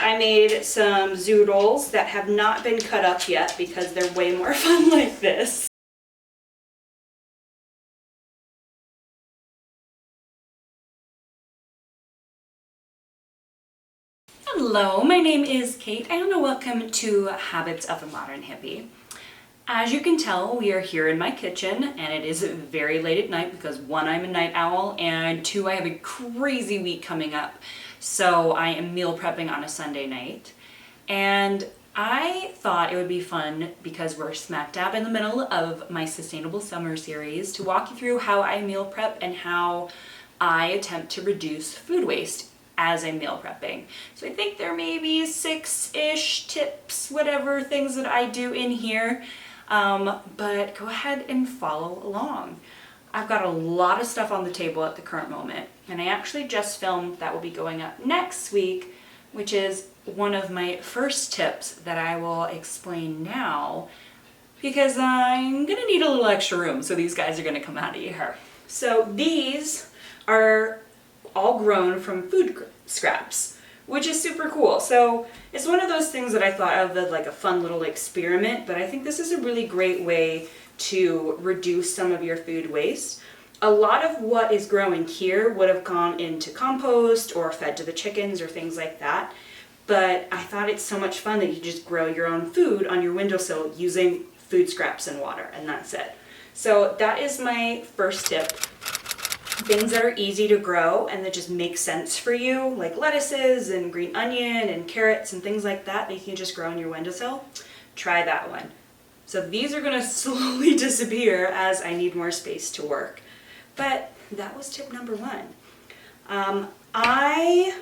I made some zoodles that have not been cut up yet because they're way more fun like this. Hello, my name is Kate and welcome to Habits of a Modern Hippie. As you can tell, we are here in my kitchen and it is very late at night because 1, I'm a night owl, and 2, I have a crazy week coming up. So I am meal prepping on a Sunday night. And I thought it would be fun, because we're smack dab in the middle of my Sustainable Summer series, to walk you through how I meal prep and how I attempt to reduce food waste as I'm meal prepping. So I think there may be 6-ish tips, whatever, things that I do in here. But go ahead and follow along. I've got a lot of stuff on the table at the current moment, and I actually just filmed that will be going up next week, which is one of my first tips that I will explain now, because I'm gonna need a little extra room, so these guys are gonna come out of here. So these are all grown from food scraps, which is super cool. So it's one of those things that I thought of as like a fun little experiment, but I think this is a really great way to reduce some of your food waste. A lot of what is growing here would have gone into compost or fed to the chickens or things like that, but I thought it's so much fun that you just grow your own food on your windowsill using food scraps and water, and that's it. So that is my first tip. Things that are easy to grow and that just make sense for you, like lettuces and green onion and carrots and things like that you can just grow on your windowsill. Try that one. So these are gonna slowly disappear as I need more space to work. But that was tip number 1. I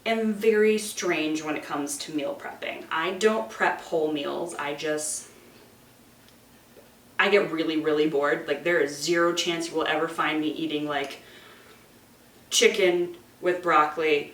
am very strange when it comes to meal prepping. I don't prep whole meals. I get really bored. Like, there is 0 chance you will ever find me eating like chicken with broccoli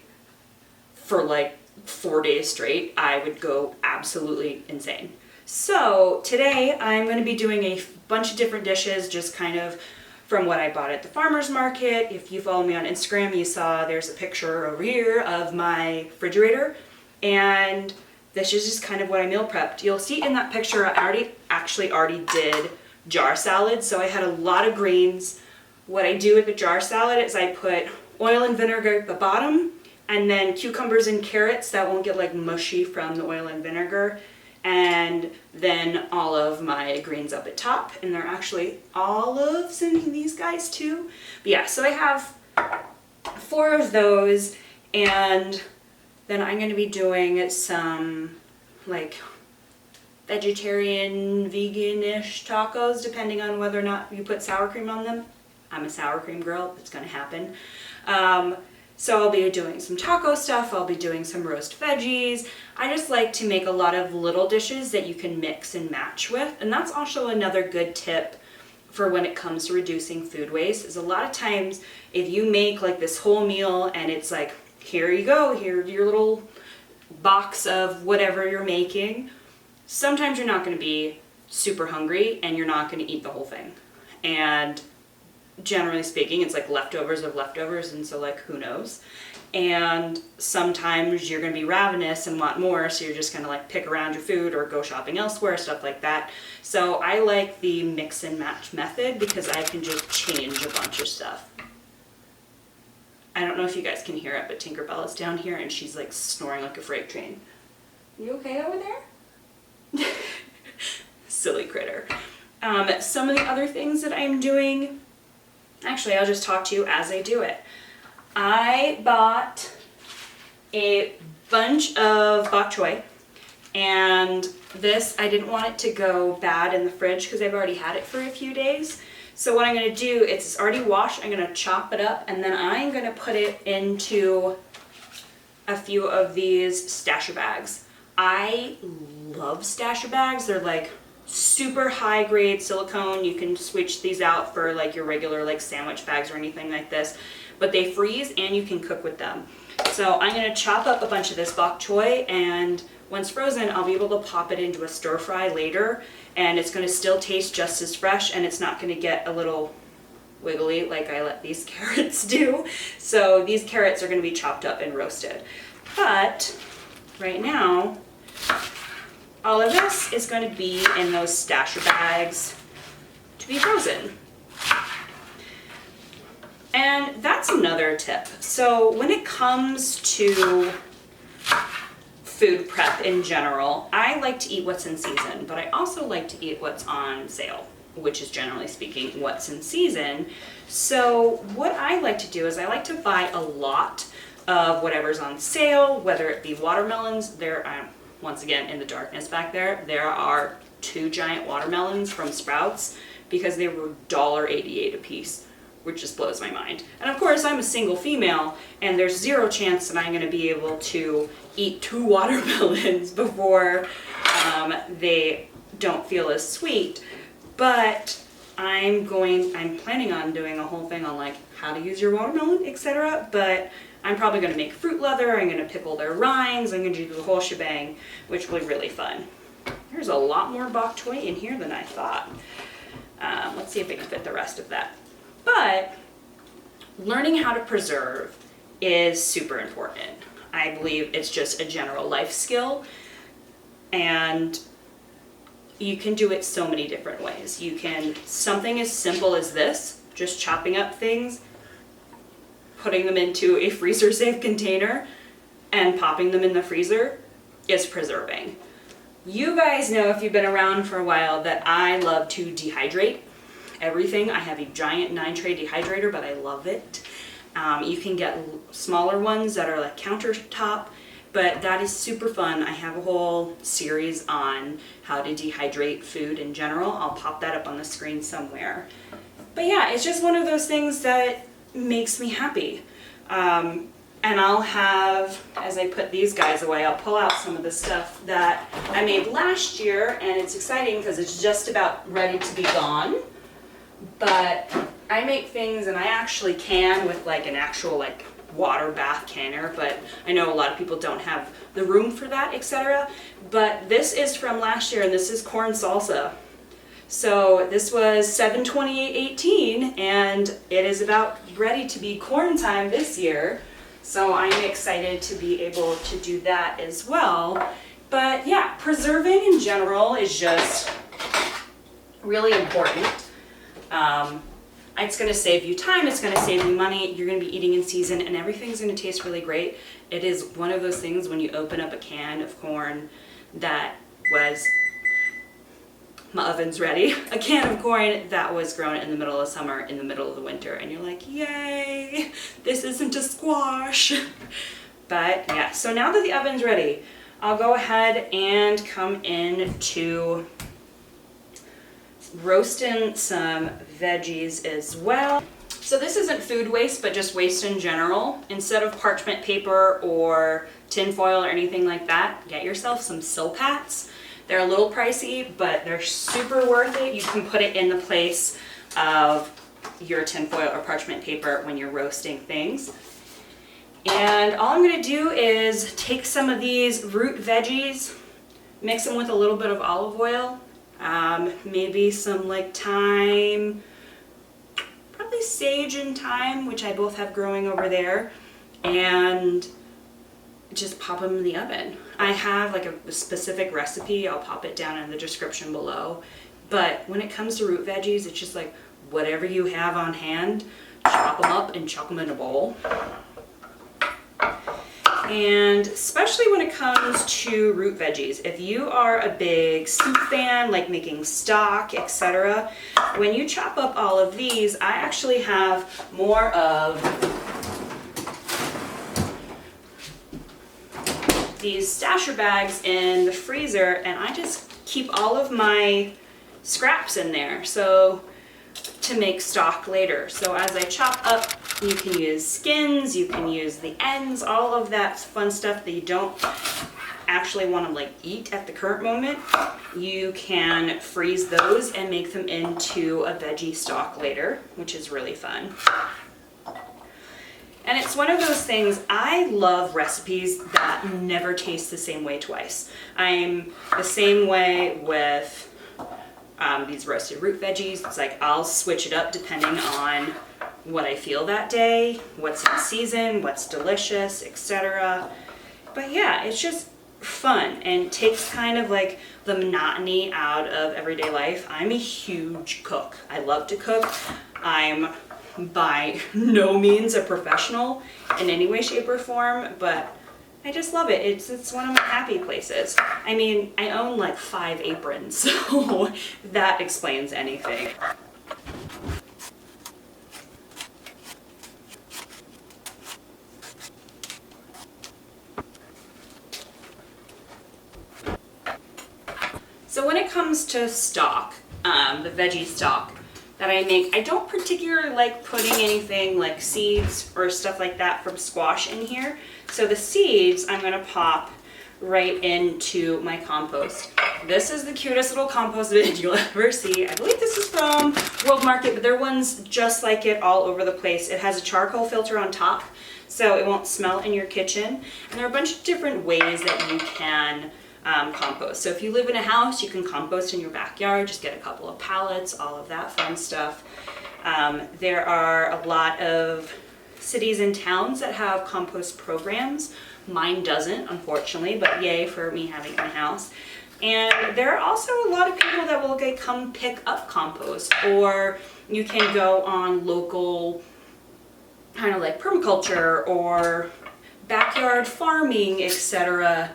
for like 4 days straight. I would go absolutely insane. So today I'm going to be doing a bunch of different dishes, just kind of from what I bought at the farmer's market. If you follow me on Instagram, you saw there's a picture over here of my refrigerator, and this is just kind of what I meal prepped. You'll see in that picture I already did jar salad, so I had a lot of greens. What I do with the jar salad is I put oil and vinegar at the bottom, and then cucumbers and carrots that won't get like mushy from the oil and vinegar, and then all of my greens up at top, and they're actually olives in these guys too. But yeah, so I have 4 of those, and then I'm going to be doing some like vegetarian, vegan-ish tacos, depending on whether or not you put sour cream on them. I'm a sour cream girl, it's gonna happen. So I'll be doing some taco stuff, I'll be doing some roast veggies. I just like to make a lot of little dishes that you can mix and match with, and that's also another good tip for when it comes to reducing food waste, is a lot of times if you make like this whole meal and it's like, here you go, here's your little box of whatever you're making, sometimes you're not going to be super hungry and you're not going to eat the whole thing. And generally speaking, it's like leftovers of leftovers, and so like, who knows? And sometimes you're going to be ravenous and want more, so you're just going to like pick around your food or go shopping elsewhere, stuff like that. So I like the mix and match method because I can just change a bunch of stuff. I don't know if you guys can hear it, but Tinkerbella's down here and she's like snoring like a freight train. You okay over there? Silly critter. Some of the other things that I'm doing, actually I'll just talk to you as I do it. I bought a bunch of bok choy, and this, I didn't want it to go bad in the fridge because I've already had it for a few days. So what I'm going to do, it's already washed, I'm going to chop it up, and then I'm going to put it into a few of these stasher bags. I love stasher bags. They're like super high grade silicone. You can switch these out for like your regular like sandwich bags or anything like this, but they freeze and you can cook with them. So I'm going to chop up a bunch of this bok choy, and once frozen I'll be able to pop it into a stir fry later, and it's going to still taste just as fresh, and it's not going to get a little wiggly like I let these carrots do. So these carrots are going to be chopped up and roasted. But right now, all of this is going to be in those stasher bags to be frozen. And that's another tip. So when it comes to food prep in general, I like to eat what's in season, but I also like to eat what's on sale, which is generally speaking what's in season. So what I like to do is I like to buy a lot of whatever's on sale, whether it be watermelons. There, once again, in the darkness back there are 2 giant watermelons from Sprouts because they were $1.88 a piece, which just blows my mind. And of course, I'm a single female, and there's zero chance that I'm going to be able to eat 2 watermelons before they don't feel as sweet. But I'm planning on doing a whole thing on like how to use your watermelon, etc. But I'm probably going to make fruit leather, I'm going to pickle their rinds, I'm going to do the whole shebang, which will be really fun. There's a lot more bok choy in here than I thought. Let's see if I can fit the rest of that. But learning how to preserve is super important. I believe it's just a general life skill, and you can do it so many different ways. You can, something as simple as this, just chopping up things, putting them into a freezer safe container and popping them in the freezer is preserving. You guys know, if you've been around for a while, that I love to dehydrate everything. I have a giant 9-tray dehydrator, but I love it. You can get smaller ones that are like countertop, but that is super fun. I have a whole series on how to dehydrate food in general. I'll pop that up on the screen somewhere. But yeah, it's just one of those things that makes me happy. And I'll have, as I put these guys away, I'll pull out some of the stuff that I made last year, and it's exciting because it's just about ready to be gone. But I make things, and I actually can with like an actual like water bath canner, but I know a lot of people don't have the room for that, etc. But this is from last year, and this is corn salsa. So this was 7/28/18, and it is about ready to be corn time this year. So I'm excited to be able to do that as well. But yeah, preserving in general is just really important. It's going to save you time, it's going to save you money, you're going to be eating in season, and everything's going to taste really great. It is one of those things when you open up a can of corn that was, my oven's ready, a can of corn that was grown in the middle of summer, in the middle of the winter, and you're like, yay, this isn't a squash. But yeah, so now that the oven's ready, I'll go ahead and come in to roasting some veggies as well. So this isn't food waste, but just waste in general. Instead of parchment paper or tin foil or anything like that, get yourself some Silpats. They're a little pricey, but they're super worth it. You can put it in the place of your tin foil or parchment paper when you're roasting things. And all I'm going to do is take some of these root veggies, mix them with a little bit of olive oil, maybe some like thyme, probably sage and thyme, which I both have growing over there, and just pop them in the oven. I have like a specific recipe, I'll pop it down in the description below, but when it comes to root veggies, it's just like whatever you have on hand, chop them up and chuck them in a bowl. And especially when it comes to root veggies, if you are a big soup fan, like making stock, etc., when you chop up all of these, I actually have more of these stasher bags in the freezer, and I just keep all of my scraps in there so to make stock later. So as I chop up, you can use skins, you can use the ends, all of that fun stuff that you don't actually want to like eat at the current moment. You can freeze those and make them into a veggie stock later, which is really fun. And it's one of those things, I love recipes that never taste the same way twice. I'm the same way with these roasted root veggies. It's like I'll switch it up depending on what I feel that day, what's in season, what's delicious, etc. But yeah, it's just fun and takes kind of like the monotony out of everyday life. I'm a huge cook. I love to cook. I'm by no means a professional in any way, shape, or form, but I just love it. It's one of my happy places. I mean, I own like 5 aprons, so that explains anything. So when it comes to stock, the veggie stock that I make, I don't particularly like putting anything like seeds or stuff like that from squash in here. So the seeds I'm gonna pop right into my compost. This is the cutest little compost bin you'll ever see. I believe this is from World Market, but there are ones just like it all over the place. It has a charcoal filter on top, so it won't smell in your kitchen. And there are a bunch of different ways that you can compost. So if you live in a house, you can compost in your backyard, just get a couple of pallets, all of that fun stuff. There are a lot of cities and towns that have compost programs. Mine doesn't, unfortunately, but yay for me having it in my house. And there are also a lot of people that will come pick up compost, or you can go on local kind of like permaculture or backyard farming, etc.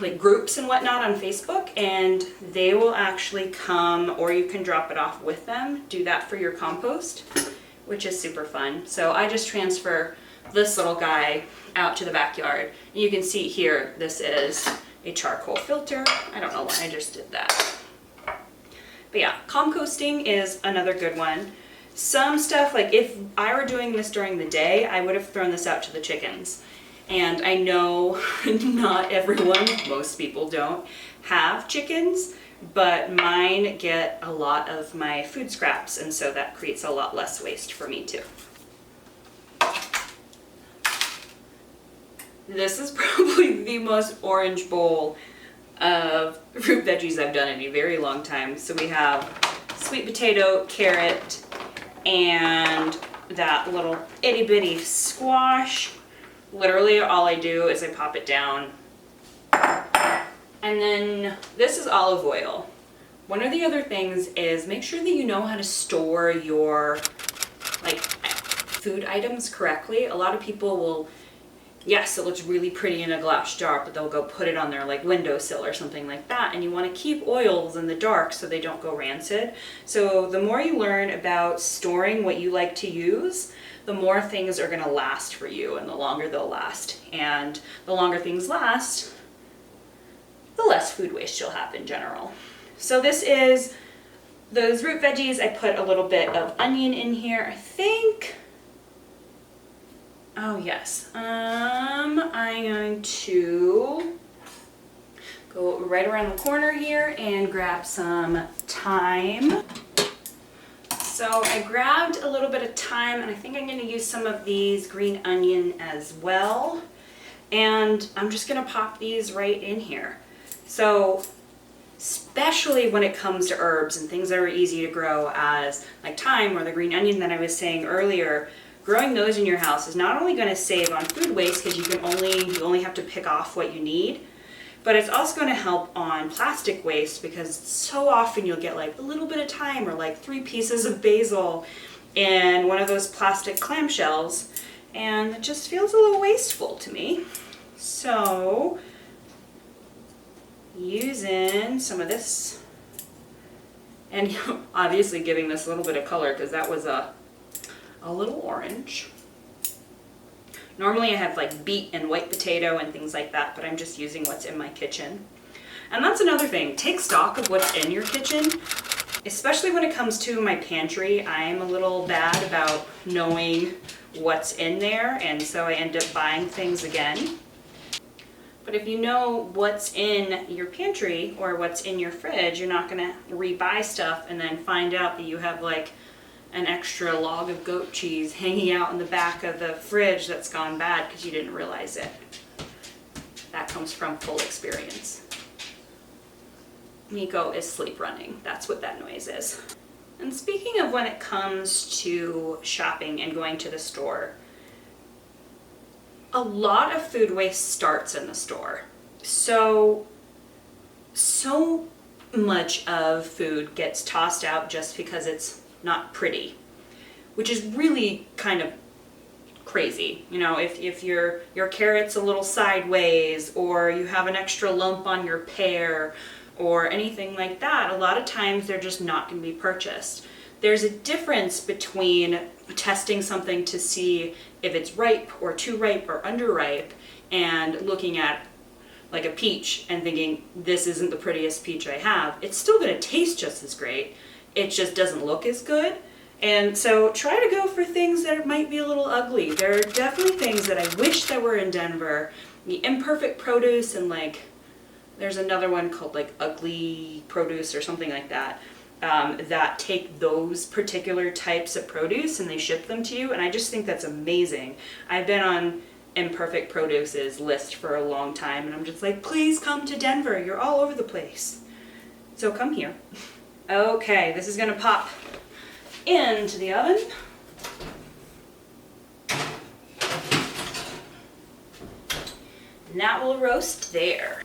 Like groups and whatnot on Facebook, and they will actually come, or you can drop it off with them, do that for your compost, which is super fun. So I just transfer this little guy out to the backyard. You can see here, this is a charcoal filter. I don't know why I just did that. But yeah, composting is another good one. Some stuff, like if I were doing this during the day, I would have thrown this out to the chickens. And I know not everyone, most people don't, have chickens, but mine get a lot of my food scraps, and so that creates a lot less waste for me too. This is probably the most orange bowl of fruit veggies I've done in a very long time. So we have sweet potato, carrot, and that little itty bitty squash. Literally all I do is I pop it down. And then this is olive oil. One of the other things is make sure that you know how to store your like food items correctly. A lot of people will, yes, it looks really pretty in a glass jar, but they'll go put it on their like windowsill or something like that. And you want to keep oils in the dark so they don't go rancid. So the more you learn about storing what you like to use, the more things are going to last for you, and the longer they'll last. And the longer things last, the less food waste you'll have in general. So this is those root veggies. I put a little bit of onion in here, I think. Oh yes. I'm going to go right around the corner here and grab some thyme. So I grabbed a little bit of thyme, and I think I'm going to use some of these green onion as well. And I'm just going to pop these right in here. So especially when it comes to herbs and things that are easy to grow, as like thyme or the green onion that I was saying earlier, growing those in your house is not only going to save on food waste because you only have to pick off what you need, but it's also going to help on plastic waste, because so often you'll get like a little bit of thyme or like 3 pieces of basil in one of those plastic clamshells, and it just feels a little wasteful to me. So using some of this, and obviously giving this a little bit of color because that was a little orange. Normally I have like beet and white potato and things like that, but I'm just using what's in my kitchen. And that's another thing, take stock of what's in your kitchen, especially when it comes to my pantry. I'm a little bad about knowing what's in there, and so I end up buying things again. But if you know what's in your pantry or what's in your fridge, you're not gonna rebuy stuff and then find out that you have like an extra log of goat cheese hanging out in the back of the fridge that's gone bad because you didn't realize it. That comes from full experience. Miko is sleep running. That's what that noise is. And speaking of when it comes to shopping and going to the store, a lot of food waste starts in the store. So much of food gets tossed out just because it's not pretty, which is really kind of crazy. You know, if your carrot's a little sideways, or you have an extra lump on your pear, or anything like that, a lot of times they're just not going to be purchased. There's a difference between testing something to see if it's ripe or too ripe or underripe, and looking at like a peach and thinking, this isn't the prettiest peach I have. It's still going to taste just as great. It just doesn't look as good. And so try to go for things that might be a little ugly. There are definitely things that I wish that were in Denver. The imperfect produce, and like there's another one called like ugly produce or something like that, that take those particular types of produce and they ship them to you. And I just think that's amazing. I've been on imperfect produce's list for a long time, and I'm just like, please come to Denver. You're all over the place. So come here. Okay, this is gonna pop into the oven. And that will roast there.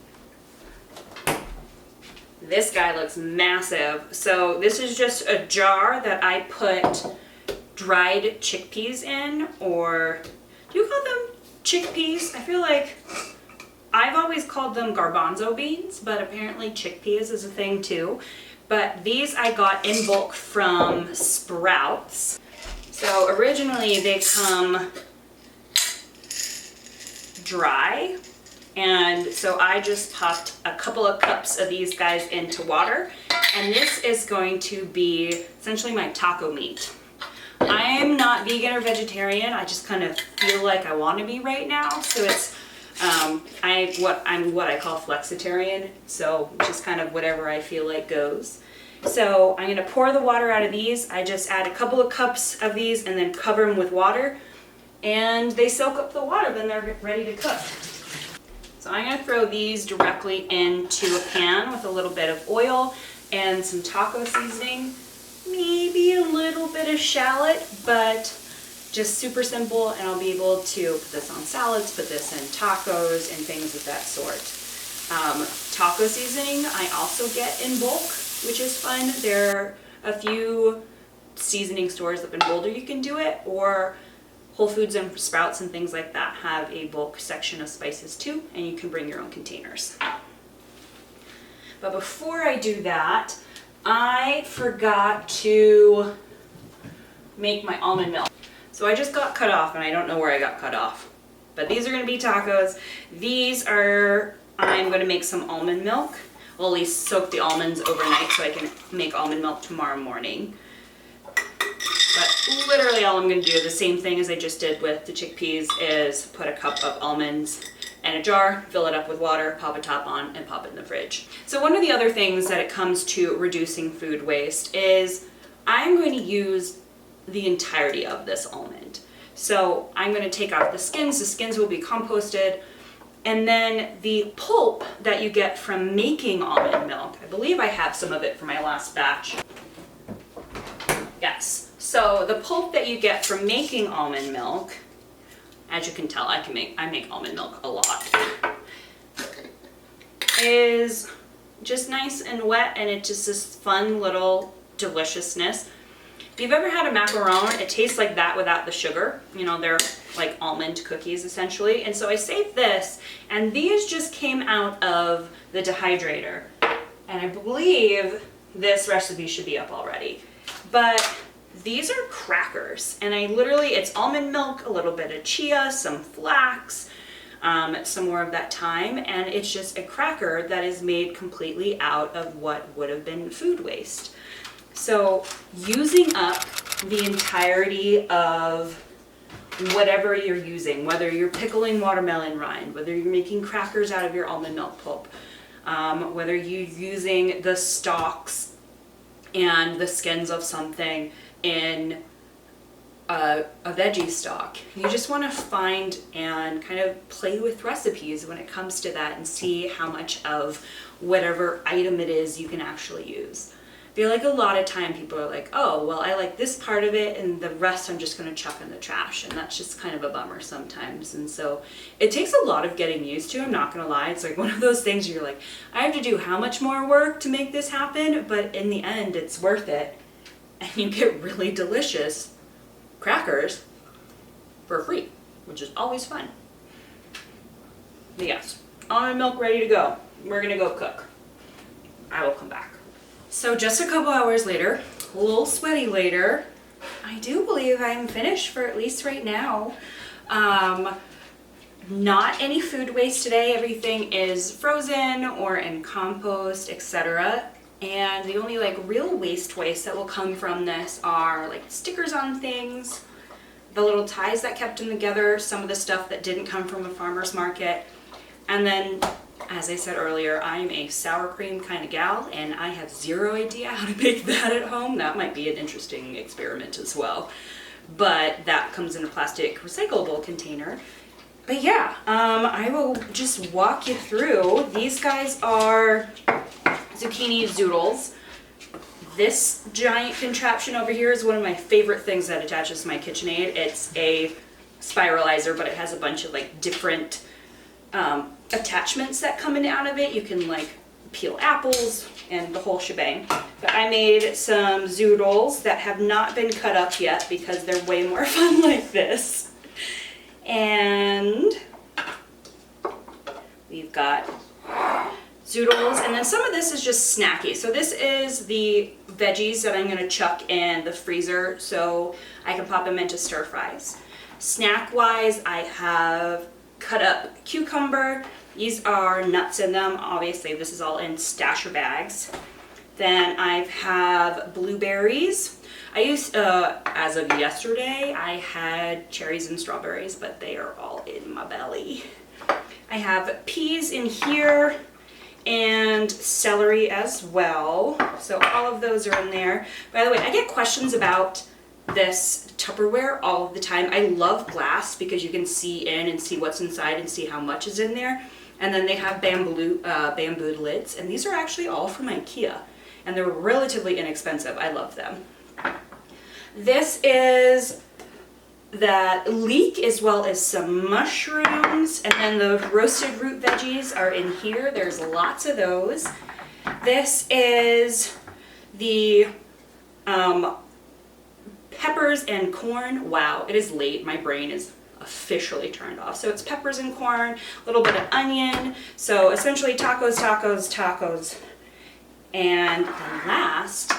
This guy looks massive. So this is just a jar that I put dried chickpeas in, or do you call them chickpeas? I feel like I've always called them garbanzo beans, but apparently chickpeas is a thing too. But these I got in bulk from Sprouts. So originally they come dry, and so I just popped a couple of cups of these guys into water, and this is going to be essentially my taco meat. I'm not vegan or vegetarian. I just kind of feel like I want to be right now. So it's I'm what I call flexitarian. So just kind of whatever I feel like goes. So I'm going to pour the water out of these. I just add a couple of cups of these and then cover them with water, and they soak up the water. Then they're ready to cook. So I'm going to throw these directly into a pan with a little bit of oil and some taco seasoning. Maybe a little bit of shallot, but just super simple, and I'll be able to put this on salads, put this in tacos and things of that sort. Taco seasoning I also get in bulk, which is fun. There are a few seasoning stores up in Boulder you can do it, or Whole Foods and Sprouts and things like that have a bulk section of spices too, and you can bring your own containers. But before I do that, I forgot to make my almond milk. So I just got cut off, and I don't know where I got cut off. But these are going to be tacos. These are, I'm going to make some almond milk. Well, at least soak the almonds overnight so I can make almond milk tomorrow morning. But literally all I'm going to do, the same thing as I just did with the chickpeas, is put a cup of almonds in a jar, fill it up with water, pop a top on, and pop it in the fridge. So one of the other things that it comes to reducing food waste is I'm going to use the entirety of this almond. So I'm going to take out the skins. The skins will be composted. And then the pulp that you get from making almond milk, I believe I have some of it from my last batch. Yes. So the pulp that you get from making almond milk, as you can tell, I make almond milk a lot, is just nice and wet, and it's just this fun little deliciousness. If you've ever had a macaron, it tastes like that without the sugar. You know, they're like almond cookies essentially. And so I saved this, and these just came out of the dehydrator. And I believe this recipe should be up already. But these are crackers, and it's almond milk, a little bit of chia, some flax, some more of that thyme, and it's just a cracker that is made completely out of what would have been food waste. So using up the entirety of whatever you're using, whether you're pickling watermelon rind, whether you're making crackers out of your almond milk pulp, whether you're using the stalks and the skins of something in a veggie stock, you just want to find and kind of play with recipes when it comes to that and see how much of whatever item it is you can actually use. feel like a lot of time people are like, oh, well, I like this part of it and the rest I'm just going to chuck in the trash. And that's just kind of a bummer sometimes. And so it takes a lot of getting used to, I'm not going to lie. It's like one of those things you're like, I have to do how much more work to make this happen? But in the end, it's worth it. And you get really delicious crackers for free, which is always fun. But yes, almond milk ready to go. We're going to go cook. I will come back. So just a couple hours later, a little sweaty later, I do believe I'm finished for at least right now. Not any food waste today. Everything is frozen or in compost, etc. And the only like real waste that will come from this are like stickers on things, the little ties that kept them together, some of the stuff that didn't come from a farmer's market, and then, as I said earlier, I'm a sour cream kind of gal, and I have zero idea how to make that at home. That might be an interesting experiment as well. But that comes in a plastic recyclable container. But yeah, I will just walk you through. These guys are Zucchini Noodles. This giant contraption over here is one of my favorite things that attaches to my KitchenAid. It's a spiralizer, but it has a bunch of like different attachments that come in and out of it. You can like peel apples and the whole shebang. But I made some zoodles that have not been cut up yet because they're way more fun like this. And we've got zoodles, and then some of this is just snacky. So this is the veggies that I'm going to chuck in the freezer so I can pop them into stir fries. Snack wise, I have cut up cucumber. These are nuts in them. Obviously, this is all in stasher bags. Then I have blueberries. I used, as of yesterday, I had cherries and strawberries, but they are all in my belly. I have peas in here and celery as well. So all of those are in there. By the way, I get questions about this Tupperware all of the time. I love glass because you can see in and see what's inside and see how much is in there. And then they have bamboo lids, and these are actually all from IKEA, and they're relatively inexpensive. I love them. This is that leek as well as some mushrooms, and then the roasted root veggies are in here. There's lots of those. This is the peppers and corn. Wow, it is late. My brain is officially turned off. So it's peppers and corn, a little bit of onion. So essentially tacos, tacos, tacos. And then last,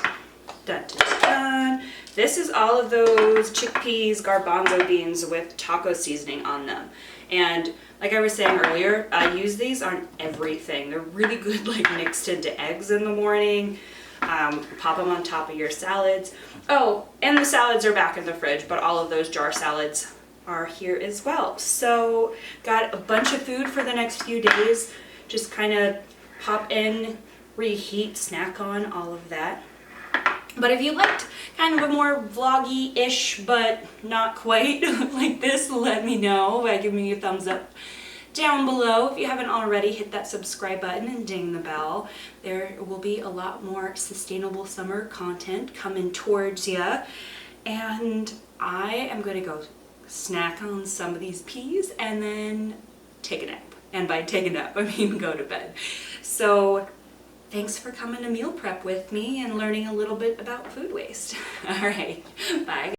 dun, dun, dun, this is all of those chickpeas, garbanzo beans with taco seasoning on them. And like I was saying earlier, I use these on everything. They're really good like mixed into eggs in the morning. Pop them on top of your salads. Oh, and the salads are back in the fridge, but all of those jar salads are here as well. So got a bunch of food for the next few days. Just kind of pop in, reheat, snack on, all of that. But if you liked kind of a more vloggy-ish, but not quite like this, let me know by giving me a thumbs up down below. If you haven't already, hit that subscribe button and ding the bell. There will be a lot more sustainable summer content coming towards you. And I am going to go snack on some of these peas and then take a nap. And by take a nap, I mean go to bed. So thanks for coming to meal prep with me and learning a little bit about food waste. All right, bye.